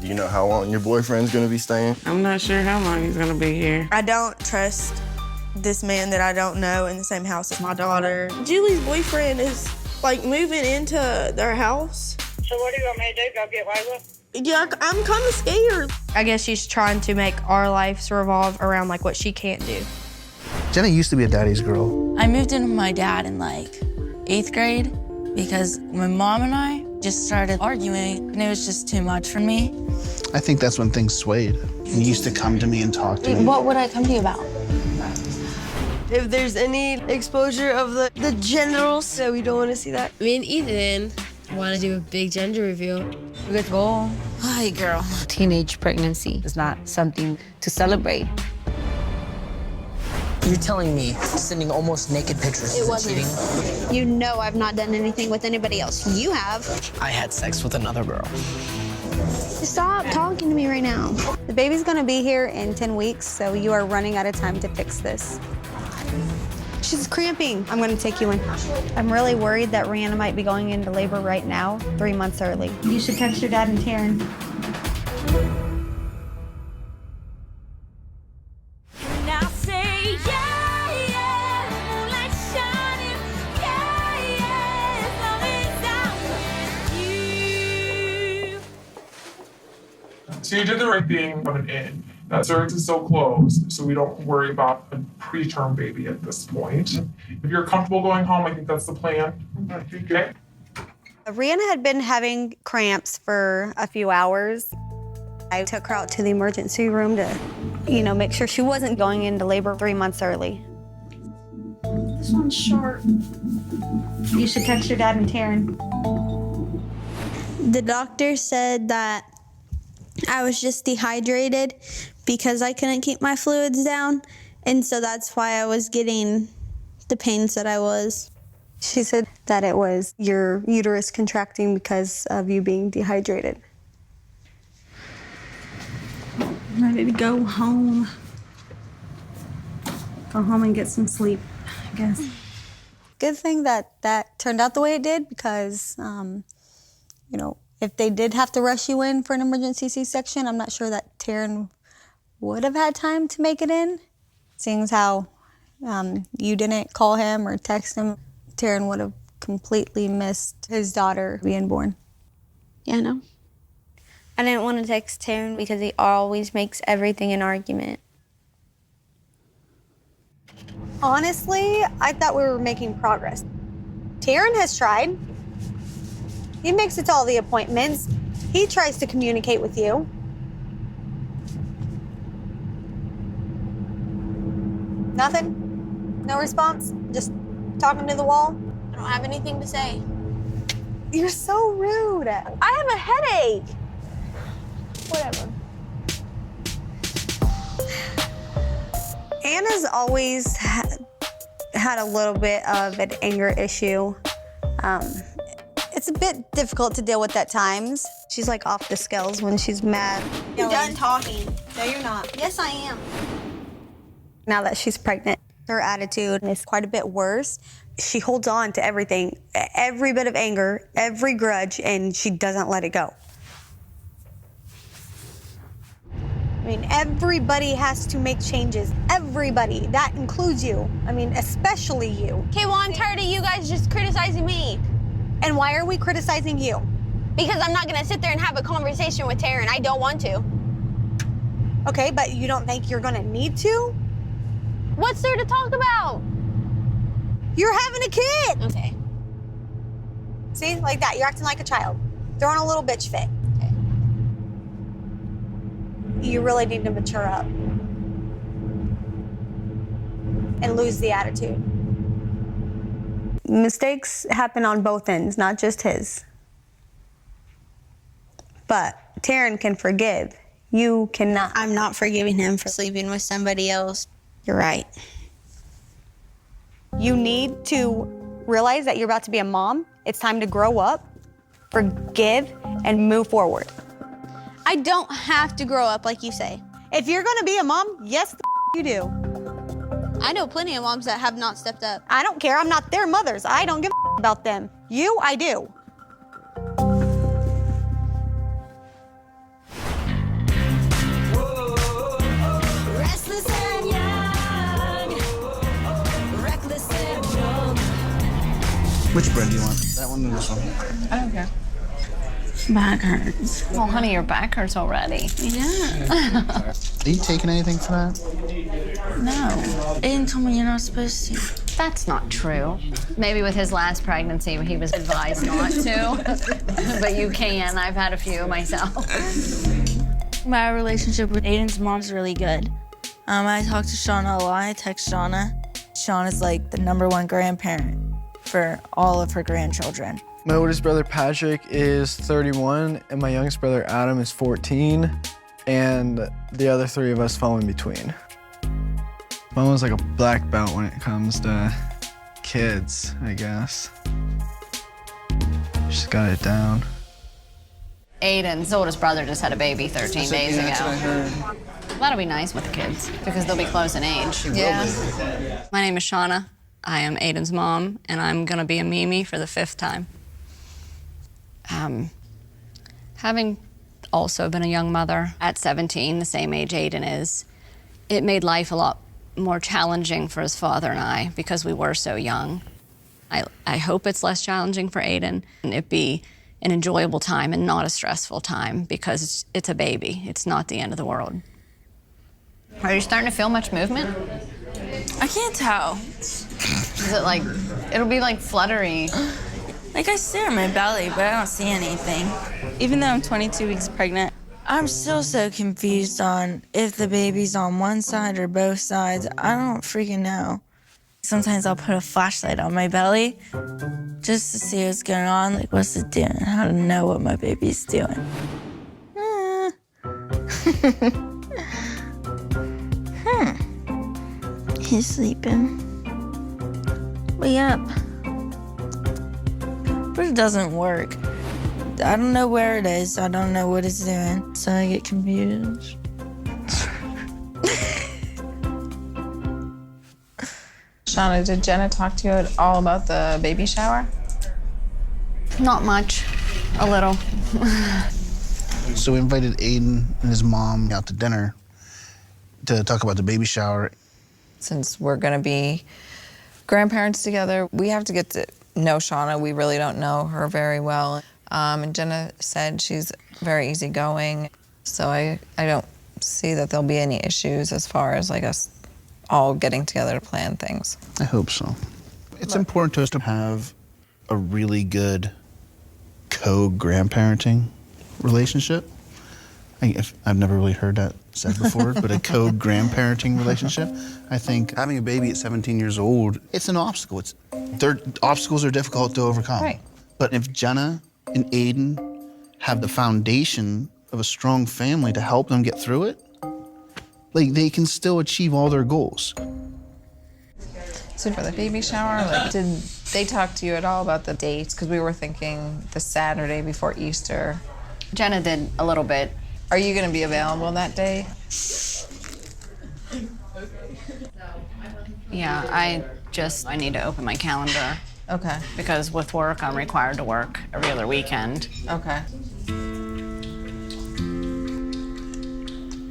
Do you know how long your boyfriend's gonna be staying? I'm not sure how long he's gonna be here. I don't trust this man that I don't know in the same house as my daughter. Julie's boyfriend is like moving into their house. So what do you want me to do? Go get Layla? Yeah, I'm kind of scared. I guess she's trying to make our lives revolve around like what she can't do. Jenna used to be a daddy's girl. I moved in with my dad in like 8th grade because my mom and I just started arguing and it was just too much for me. I think that's when things swayed. He used to come to me and talk to me. What would I come to you about? If there's any exposure of the genitals, so we don't want to see that. Me and Ethan want to do a big gender reveal. Good goal. Hi, girl. Teenage pregnancy is not something to celebrate. You're telling me sending almost naked pictures is cheating? You know I've not done anything with anybody else. You have. I had sex with another girl. Stop talking to me right now. The baby's gonna be here in 10 weeks, so you are running out of time to fix this. She's cramping. I'm gonna take you in. I'm really worried that Rihanna might be going into labor right now, 3 months early. You should text your dad and Taryn. So you did the right thing coming in. That cervix is so closed, so we don't worry about a preterm baby at this point. If you're comfortable going home, I think that's the plan. Okay. Rihanna had been having cramps for a few hours. I took her out to the emergency room to, make sure she wasn't going into labor 3 months early. This one's short. You should text your dad and Taryn. The doctor said that I was just dehydrated because I couldn't keep my fluids down, and so that's why I was getting the pains that I was. She said that it was your uterus contracting because of you being dehydrated. I'm ready to go home. Go home and get some sleep, I guess. Good thing that turned out the way it did because, if they did have to rush you in for an emergency C-section, I'm not sure that Taryn would have had time to make it in. Seeing as how you didn't call him or text him, Taryn would have completely missed his daughter being born. Yeah, I know. I didn't want to text Taryn because he always makes everything an argument. Honestly, I thought we were making progress. Taryn has tried. He makes it to all the appointments. He tries to communicate with you. Nothing? No response? Just talking to the wall? I don't have anything to say. You're so rude. I have a headache. Whatever. Anna's always had a little bit of an anger issue. It's a bit difficult to deal with at times. She's like off the scales when she's mad. You're done talking. No, you're not. Yes, I am. Now that she's pregnant, her attitude is quite a bit worse. She holds on to everything, every bit of anger, every grudge, and she doesn't let it go. I mean, everybody has to make changes. Everybody. That includes you. I mean, especially you. Okay, well, I'm tired of you guys just criticizing me. And why are we criticizing you? Because I'm not gonna sit there and have a conversation with Taryn. I don't want to. Okay, but you don't think you're gonna need to? What's there to talk about? You're having a kid. Okay. See, like that, you're acting like a child. Throwing a little bitch fit. Okay. You really need to mature up and lose the attitude. Mistakes happen on both ends, not just his. But Taryn can forgive. You cannot. I'm not forgiving him for sleeping with somebody else. You're right. You need to realize that you're about to be a mom. It's time to grow up, forgive, and move forward. I don't have to grow up like you say. If you're gonna be a mom, yes, you do. I know plenty of moms that have not stepped up. I don't care. I'm not their mothers. I don't give a about them. You, I do. Which bread do you want? That one or this one? I don't care. Back hurts. Well, honey, your back hurts already. Yeah. Are you taking anything for that? No. Aiden told me you're not supposed to. That's not true. Maybe with his last pregnancy, he was advised not to. But you can. I've had a few myself. My relationship with Aiden's mom's really good. I talk to Shauna a lot. I text Shauna. Shauna's like the #1 grandparent for all of her grandchildren. My oldest brother Patrick is 31, and my youngest brother Adam is 14, and the other 3 of us fall in between. I'm almost like a black belt when it comes to kids, I guess. Just got it down. Aiden's oldest brother just had a baby 13 days ago. That'll be nice with the kids because they'll be close in age. Yeah. My name is Shauna. I am Aiden's mom, and I'm gonna be a Mimi for the 5th time. Having also been a young mother at 17, the same age Aiden is, it made life a lot more challenging for his father and I because we were so young. I hope it's less challenging for Aiden and it be an enjoyable time and not a stressful time because it's a baby. It's not the end of the world. Are you starting to feel much movement? I can't tell. Is it like, it'll be like fluttery. Like I stare at my belly, but I don't see anything. Even though I'm 22 weeks pregnant, I'm still so confused on if the baby's on one side or both sides. I don't freaking know. Sometimes I'll put a flashlight on my belly just to see what's going on, like what's it doing, how to know what my baby's doing. He's sleeping. Wake up. But it doesn't work. I don't know where it is. I don't know what it's doing, so I get confused. Shauna, did Jenna talk to you at all about the baby shower? Not much. A little. So we invited Aiden and his mom out to dinner to talk about the baby shower. Since we're gonna be grandparents together, we have to get to know Shauna. We really don't know her very well. And Jenna said she's very easygoing, so I don't see that there'll be any issues as far as like us all getting together to plan things. I hope so. It's important to us to have a really good co-grandparenting relationship. I've never really heard that said before, but a co-grandparenting relationship. I think having a baby at 17 years old, it's an obstacle. Obstacles are difficult to overcome. Right. But if Jenna and Aiden have the foundation of a strong family to help them get through it, like they can still achieve all their goals. So for the baby shower, like, did they talk to you at all about the dates? Because we were thinking the Saturday before Easter. Jenna did a little bit. Are you going to be available that day? Yeah, I need to open my calendar. Okay. Because with work, I'm required to work every other weekend. Okay.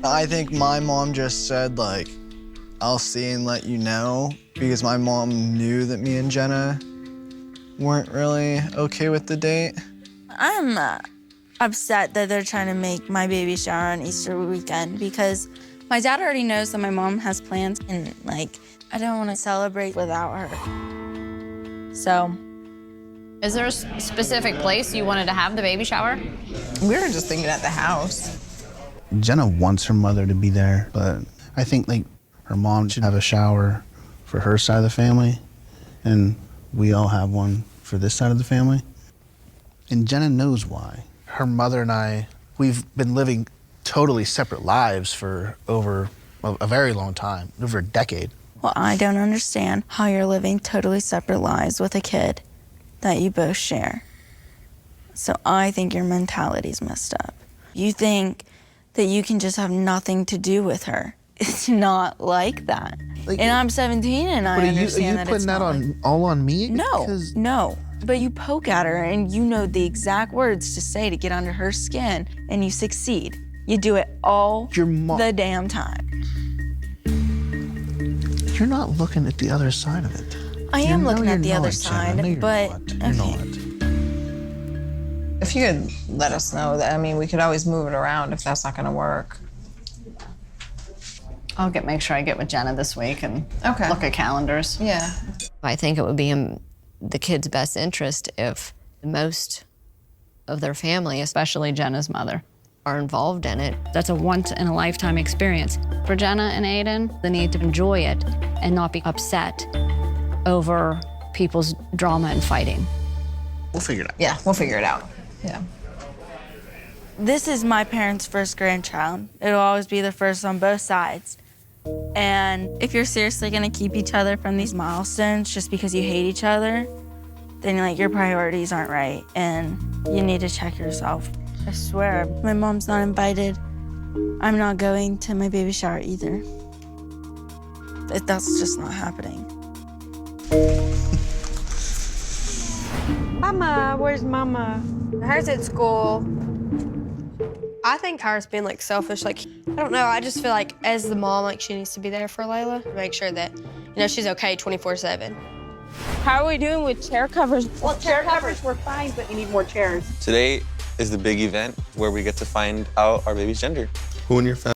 I think my mom just said, like, I'll see and let you know, because my mom knew that me and Jenna weren't really okay with the date. I'm upset that they're trying to make my baby shower on Easter weekend because my dad already knows that my mom has plans and, like, I don't want to celebrate without her. So. Is there a specific place you wanted to have the baby shower? We were just thinking at the house. Jenna wants her mother to be there, but I think like her mom should have a shower for her side of the family, and we all have one for this side of the family. And Jenna knows why. Her mother and I, we've been living totally separate lives for over a very long time, over a decade. Well, I don't understand how you're living totally separate lives with a kid that you both share. So I think your mentality's messed up. You think that you can just have nothing to do with her. It's not like that. Like, and I'm 17 and I understand that it's not. Are you putting that all on me? No. But you poke at her and you know the exact words to say to get under her skin and you succeed. You do it all the damn time. You're not looking at the other side of it. I am No, looking at you're the other not, Jenna. No, side, you're but not. You're not. If you could let us know, that I mean, we could always move it around if that's not going to work. I'll make sure I get with Jenna this week and Okay. look at calendars. Yeah. I think it would be in the kids' best interest if most of their family, Especially Jenna's mother. are involved in it. That's a once-in-a-lifetime experience. For Jenna and Aiden, they need to enjoy it and not be upset over people's drama and fighting. We'll figure it out. Yeah, we'll figure it out. Yeah. this is my parents' first grandchild. It'll always be the first on both sides. And if you're seriously gonna keep each other from these milestones just because you hate each other, then like your priorities aren't right and you need to check yourself. I swear, my mom's not invited. I'm not going to my baby shower either. That's just not happening. Mama, where's Mama? Her's at school. I think Tyra's being like selfish. Like, I don't know. I just feel like as the mom, like she needs to be there for Layla to make sure that, you know, she's okay 24/7. How are we doing with chair covers? Well, chair covers were fine, but you need more chairs. Today is the big event where we get to find out our baby's gender. Who in your family